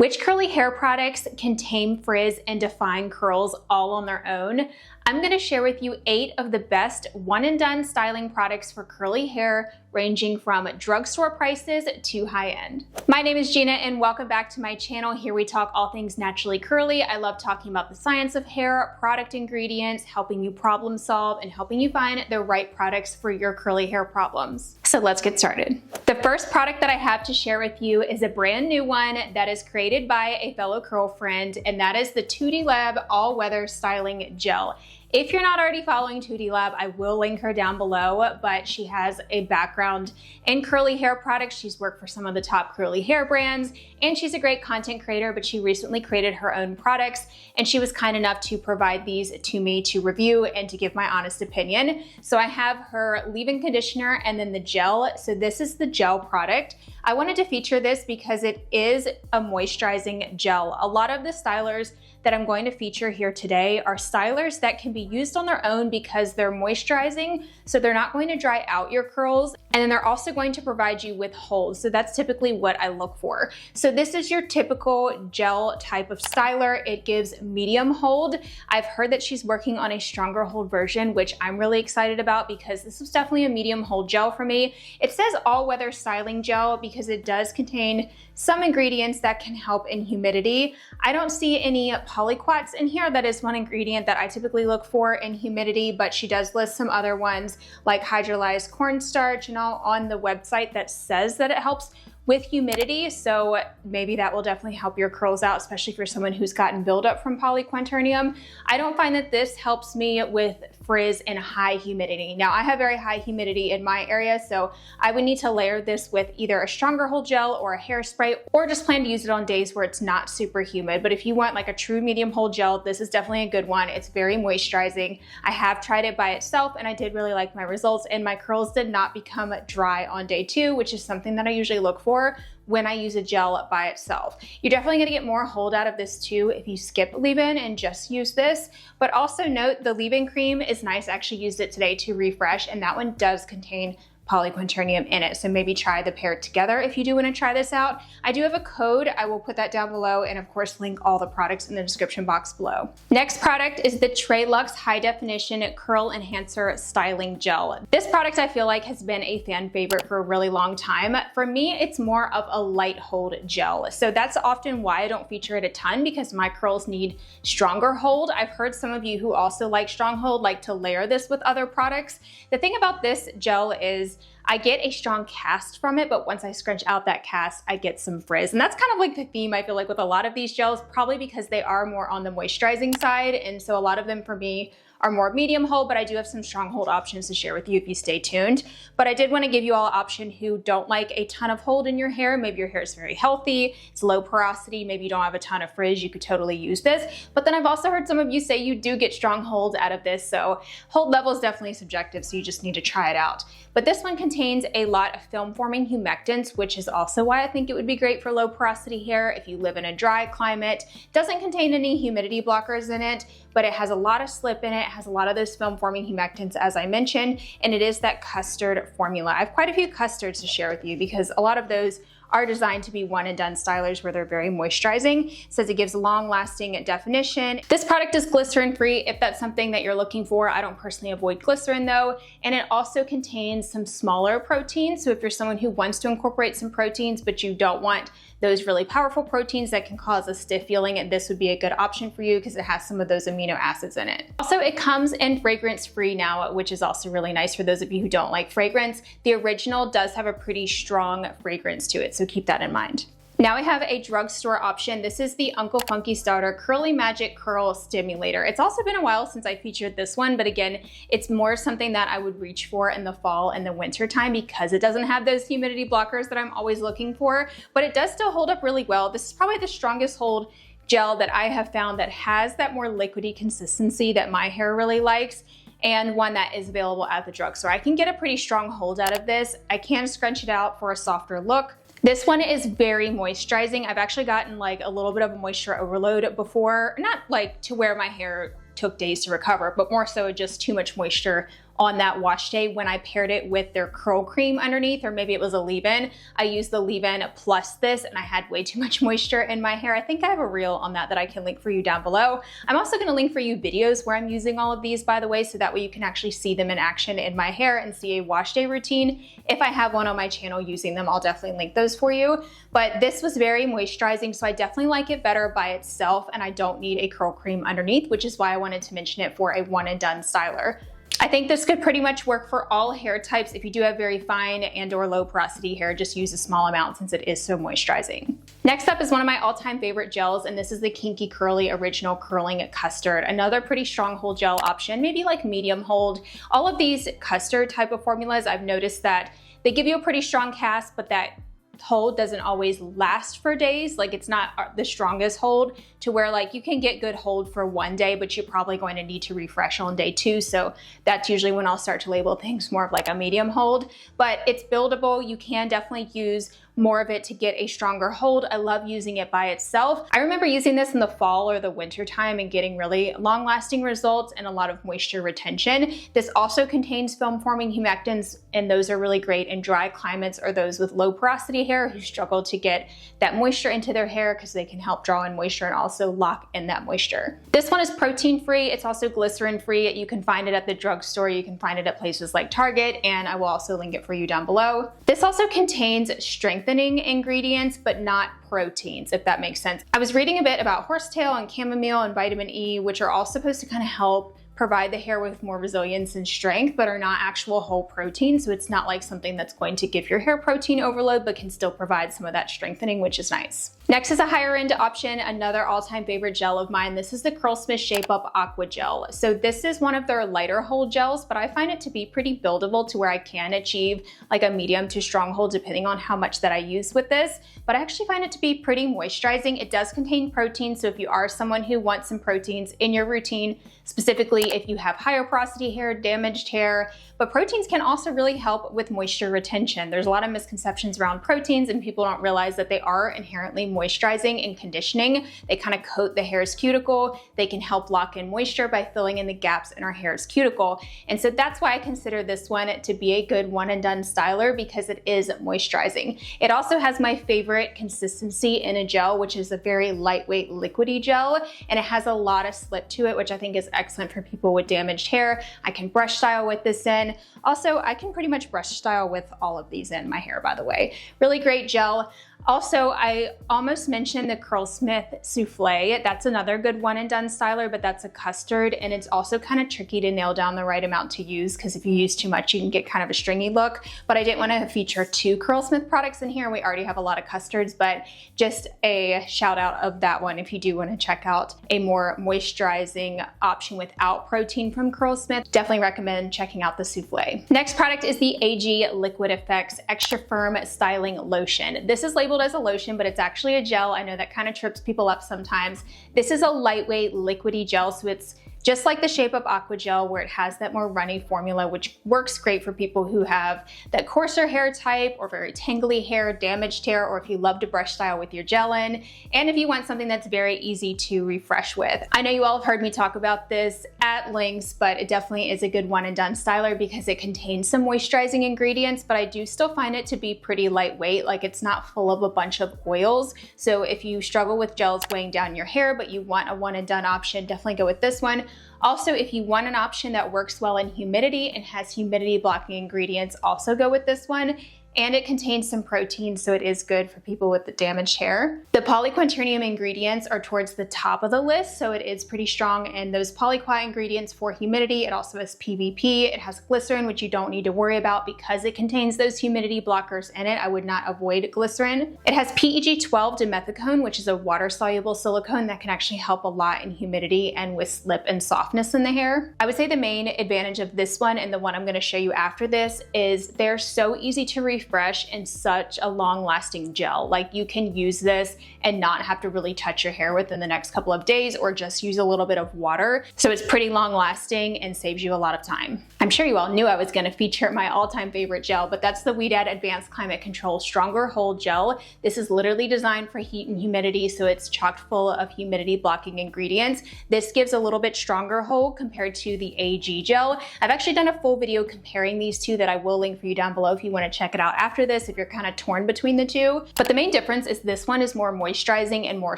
Which curly hair products can tame frizz and define curls all on their own? I'm going to share with you 8 of the best one-and-done styling products for curly hair, ranging from drugstore prices to high-end. My name is Gina and welcome back to my channel. Here we talk all things naturally curly. I love talking about the science of hair, product ingredients, helping you problem solve, and helping you find the right products for your curly hair problems. So let's get started. The first product that I have to share with you is a brand new one that is created by a fellow curl friend, and that is the 2D Lab All-Weather Styling Gel. If you're not already following 2D Lab, I will link her down below, but she has a background in curly hair products. She's worked for some of the top curly hair brands, and she's a great content creator, but she recently created her own products, and she was kind enough to provide these to me to review and to give my honest opinion. So I have her leave-in conditioner and then the gel. So this is the gel product. I wanted to feature this because it is a moisturizing gel. A lot of the stylers that I'm going to feature here today are stylers that can be used on their own because they're moisturizing, so they're not going to dry out your curls, and then they're also going to provide you with holds. So that's typically what I look for. So this is your typical gel type of styler. It gives medium hold. I've heard that she's working on a stronger hold version, which I'm really excited about because this was definitely a medium hold gel for me. It says all-weather styling gel because it does contain some ingredients that can help in humidity. I don't see any polyquats in here. That is one ingredient that I typically look for in humidity, but she does list some other ones like hydrolyzed cornstarch and all on the website that says that it helps with humidity, so maybe that will definitely help your curls out, especially for someone who's gotten buildup from polyquaternium. I don't find that this helps me with frizz in high humidity. Now, I have very high humidity in my area, so I would need to layer this with either a stronger hold gel or a hairspray, or just plan to use it on days where it's not super humid. But if you want like a true medium hold gel, this is definitely a good one. It's very moisturizing. I have tried it by itself and I did really like my results, and my curls did not become dry on day 2, which is something that I usually look for when I use a gel by itself. You're definitely gonna get more hold out of this too if you skip leave-in and just use this. But also note the leave-in cream is nice. I actually used it today to refresh, and that one does contain polyquaternium in it. So maybe try the pair together if you do want to try this out. I do have a code. I will put that down below, and of course link all the products in the description box below. Next product is the Trelux High Definition Curl Enhancer Styling Gel. This product I feel like has been a fan favorite for a really long time. For me, it's more of a light hold gel. So that's often why I don't feature it a ton, because my curls need stronger hold. I've heard some of you who also like strong hold like to layer this with other products. The thing about this gel is I get a strong cast from it, but once I scrunch out that cast, I get some frizz. And that's kind of like the theme I feel like with a lot of these gels, probably because they are more on the moisturizing side. And so a lot of them for me are more medium hold, but I do have some strong hold options to share with you if you stay tuned. But I did want to give you all an option who don't like a ton of hold in your hair. Maybe your hair is very healthy, it's low porosity, maybe you don't have a ton of frizz, you could totally use this. But then I've also heard some of you say you do get strong hold out of this, so hold level is definitely subjective, so you just need to try it out. But this one contains a lot of film-forming humectants, which is also why I think it would be great for low porosity hair if you live in a dry climate. It doesn't contain any humidity blockers in it, but it has a lot of slip in it. It has a lot of those film-forming humectants, as I mentioned, and it is that custard formula. I have quite a few custards to share with you because a lot of those are designed to be one-and-done stylers where they're very moisturizing. It says it gives long-lasting definition. This product is glycerin-free if that's something that you're looking for. I don't personally avoid glycerin though, and it also contains some smaller proteins. So if you're someone who wants to incorporate some proteins, but you don't want those really powerful proteins that can cause a stiff feeling, this would be a good option for you because it has some of those amino acids in it. Also, it comes in fragrance-free now, which is also really nice for those of you who don't like fragrance. The original does have a pretty strong fragrance to it, so keep that in mind. Now I have a drugstore option. This is the Uncle Funky Starter Curly Magic Curl Stimulator. It's also been a while since I featured this one, but again, it's more something that I would reach for in the fall and the winter time because it doesn't have those humidity blockers that I'm always looking for, but it does still hold up really well. This is probably the strongest hold gel that I have found that has that more liquidy consistency that my hair really likes, and one that is available at the drugstore. I can get a pretty strong hold out of this. I can scrunch it out for a softer look. This one is very moisturizing. I've actually gotten like a little bit of a moisture overload before, not like to where my hair took days to recover, but more so just too much moisture on that wash day when I paired it with their curl cream underneath, or maybe it was a leave-in. I used the leave-in plus this and I had way too much moisture in my hair. I think I have a reel on that I can link for you down below. I'm also gonna link for you videos where I'm using all of these, by the way, so that way you can actually see them in action in my hair and see a wash day routine. If I have one on my channel using them, I'll definitely link those for you. But this was very moisturizing, so I definitely like it better by itself, and I don't need a curl cream underneath, which is why I wanted to mention it for a one and done styler. I think this could pretty much work for all hair types. If you do have very fine and or low porosity hair, just use a small amount since it is so moisturizing. Next up is one of my all-time favorite gels, and this is the Kinky Curly Original Curling Custard. Another pretty strong hold gel option, maybe like medium hold. All of these custard type of formulas, I've noticed that they give you a pretty strong cast, but that hold doesn't always last for days. Like, it's not the strongest hold, to where like you can get good hold for one day, but you're probably going to need to refresh on day 2. So that's usually when I'll start to label things more of like a medium hold, but it's buildable. You can definitely use more of it to get a stronger hold. I love using it by itself. I remember using this in the fall or the winter time and getting really long lasting results and a lot of moisture retention. This also contains film forming humectants, and those are really great in dry climates or those with low porosity hair who struggle to get that moisture into their hair, because they can help draw in moisture and also lock in that moisture. This one is protein free. It's also glycerin free. You can find it at the drugstore. You can find it at places like Target, and I will also link it for you down below. This also contains strengthening ingredients, but not proteins, if that makes sense. I was reading a bit about horsetail and chamomile and vitamin E, which are all supposed to kind of help provide the hair with more resilience and strength, but are not actual whole protein. So it's not like something that's going to give your hair protein overload, but can still provide some of that strengthening, which is nice. Next is a higher end option, another all-time favorite gel of mine. This is the Curlsmith Shape Up Aqua Gel. So this is one of their lighter hold gels, but I find it to be pretty buildable to where I can achieve like a medium to strong hold depending on how much that I use with this. But I actually find it to be pretty moisturizing. It does contain protein, so if you are someone who wants some proteins in your routine, specifically if you have higher porosity hair, damaged hair, but proteins can also really help with moisture retention. There's a lot of misconceptions around proteins, and people don't realize that they are inherently moisturizing and conditioning. They kind of coat the hair's cuticle. They can help lock in moisture by filling in the gaps in our hair's cuticle. And so that's why I consider this one to be a good one and done styler, because it is moisturizing. It also has my favorite consistency in a gel, which is a very lightweight liquidy gel, and it has a lot of slip to it, which I think is excellent for people with damaged hair. I can brush style with this in. Also, I can pretty much brush style with all of these in my hair, by the way. Really great gel. Also, I almost mentioned the Curlsmith Souffle. That's another good one and done styler, but that's a custard, and it's also kind of tricky to nail down the right amount to use, because if you use too much, you can get kind of a stringy look. But I didn't want to feature 2 Curlsmith products in here. We already have a lot of custards, but just a shout out of that one if you do want to check out a more moisturizing option without protein from Curlsmith. Definitely recommend checking out the Souffle. Next product is the AG Liquid Effects Extra Firm Styling Lotion. This is labeled as a lotion, but it's actually a gel. I know that kind of trips people up sometimes. This is a lightweight liquidy gel, so it's just like the Shape Up Aqua Gel, where it has that more runny formula, which works great for people who have that coarser hair type or very tangly hair, damaged hair, or if you love to brush style with your gel in, and if you want something that's very easy to refresh with. I know you all have heard me talk about this at lengths, but it definitely is a good one and done styler because it contains some moisturizing ingredients, but I do still find it to be pretty lightweight. Like, it's not full of a bunch of oils. So if you struggle with gels weighing down your hair, but you want a one and done option, definitely go with this one. Also, if you want an option that works well in humidity and has humidity blocking ingredients, also go with this one. And it contains some protein, so it is good for people with the damaged hair. The polyquaternium ingredients are towards the top of the list, so it is pretty strong. And those polyqua ingredients for humidity, it also has PVP, it has glycerin, which you don't need to worry about because it contains those humidity blockers in it. I would not avoid glycerin. It has PEG-12 dimethicone, which is a water-soluble silicone that can actually help a lot in humidity and with slip and softness in the hair. I would say the main advantage of this one and the one I'm gonna show you after this is they're so easy to refresh refresh and such a long lasting gel. Like you can use this and not have to really touch your hair within the next couple of days or just use a little bit of water. So it's pretty long lasting and saves you a lot of time. I'm sure you all knew I was gonna feature my all-time favorite gel, but that's the Ouidad Advanced Climate Control Stronger Hold Gel. This is literally designed for heat and humidity, so it's chock full of humidity blocking ingredients. This gives a little bit stronger hold compared to the AG gel. I've actually done a full video comparing these two that I will link for you down below if you want to check it out after this if you're kind of torn between the two. But the main difference is this one is more moisturizing and more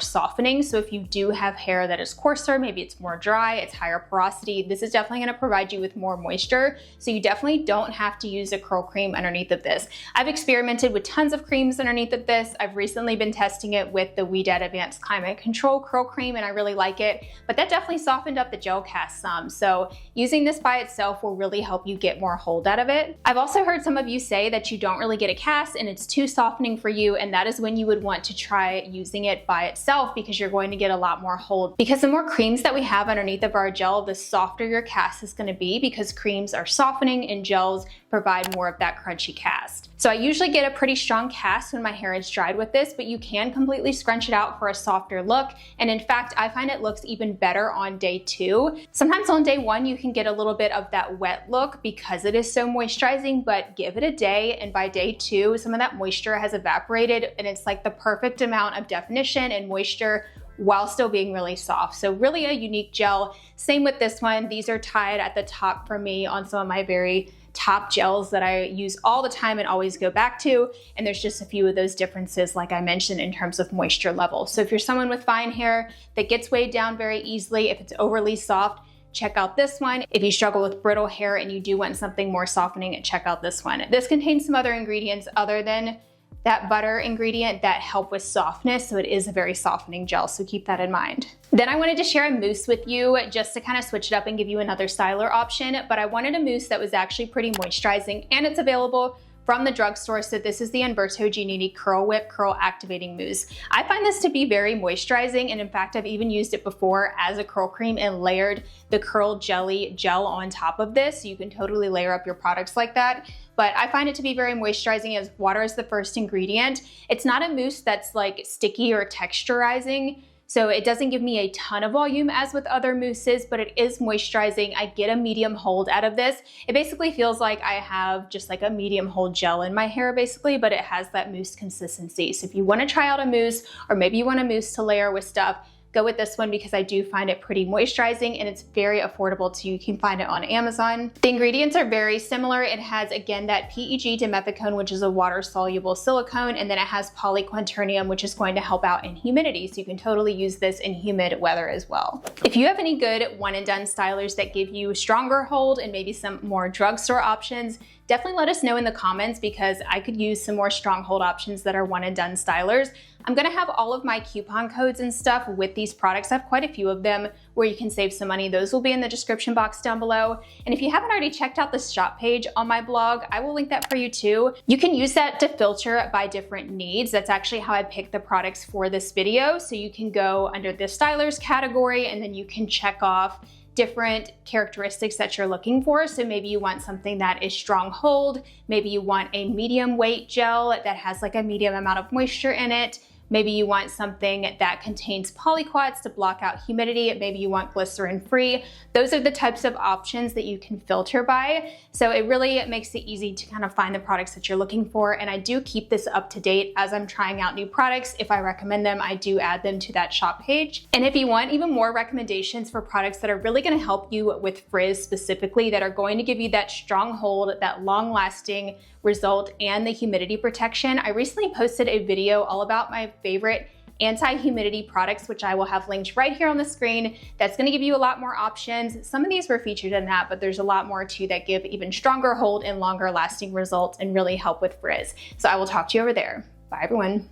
softening. So if you do have hair that is coarser, maybe it's more dry, it's higher porosity, this is definitely going to provide you with more moisture. So you definitely don't have to use a curl cream underneath of this. I've experimented with tons of creams underneath of this. I've recently been testing it with the Ouidad Advanced Climate Control Curl Cream and I really like it, but that definitely softened up the gel cast some. So using this by itself will really help you get more hold out of it. I've also heard some of you say that you don't really get a cast and it's too softening for you, and that is when you would want to try using it by itself because you're going to get a lot more hold. Because the more creams that we have underneath of our gel, the softer your cast is going to be because creams are softening and gels provide more of that crunchy cast. So I usually get a pretty strong cast when my hair is dried with this, but you can completely scrunch it out for a softer look. And in fact, I find it looks even better on day 2. Sometimes on day 1, you can get a little bit of that wet look because it is so moisturizing, but give it a day. And by day 2, some of that moisture has evaporated and it's like the perfect amount of definition and moisture while still being really soft. So really a unique gel. Same with this one. These are tied at the top for me on some of my very top gels that I use all the time and always go back to. And there's just a few of those differences, like I mentioned, in terms of moisture level. So if you're someone with fine hair that gets weighed down very easily, if it's overly soft, check out this one. If you struggle with brittle hair and you do want something more softening, check out this one. This contains some other ingredients other than that butter ingredient that help with softness, so it is a very softening gel, so keep that in mind. Then I wanted to share a mousse with you just to kind of switch it up and give you another styler option, but I wanted a mousse that was actually pretty moisturizing and it's available from the drugstore. So this is the Umberto Giannini Curl Whip Curl Activating Mousse. I find this to be very moisturizing, and in fact, I've even used it before as a curl cream and layered the curl jelly gel on top of this. So you can totally layer up your products like that. But I find it to be very moisturizing as water is the first ingredient. It's not a mousse that's like sticky or texturizing. So it doesn't give me a ton of volume as with other mousses, but it is moisturizing. I get a medium hold out of this. It basically feels like I have just like a medium hold gel in my hair basically, but it has that mousse consistency. So if you want to try out a mousse, or maybe you want a mousse to layer with stuff, go with this one because I do find it pretty moisturizing and it's very affordable too. You can find it on Amazon. The ingredients are very similar. It has, again, that PEG dimethicone, which is a water-soluble silicone, and then it has polyquaternium, which is going to help out in humidity. So you can totally use this in humid weather as well. If you have any good one-and-done stylers that give you stronger hold and maybe some more drugstore options, definitely let us know in the comments because I could use some more stronghold options that are one-and-done stylers. I'm gonna have all of my coupon codes and stuff with these products. I have quite a few of them where you can save some money. Those will be in the description box down below. And if you haven't already checked out the shop page on my blog, I will link that for you too. You can use that to filter by different needs. That's actually how I picked the products for this video. So you can go under the stylers category and then you can check off different characteristics that you're looking for. So maybe you want something that is strong hold. Maybe you want a medium weight gel that has like a medium amount of moisture in it. Maybe you want something that contains polyquats to block out humidity. Maybe you want glycerin free. Those are the types of options that you can filter by. So it really makes it easy to kind of find the products that you're looking for. And I do keep this up to date as I'm trying out new products. If I recommend them, I do add them to that shop page. And if you want even more recommendations for products that are really going to help you with frizz specifically, that are going to give you that strong hold, that long lasting result, and the humidity protection, I recently posted a video all about my favorite anti-humidity products, which I will have linked right here on the screen. That's going to give you a lot more options. Some of these were featured in that, but there's a lot more too that give even stronger hold and longer lasting results and really help with frizz. So I will talk to you over there. Bye everyone.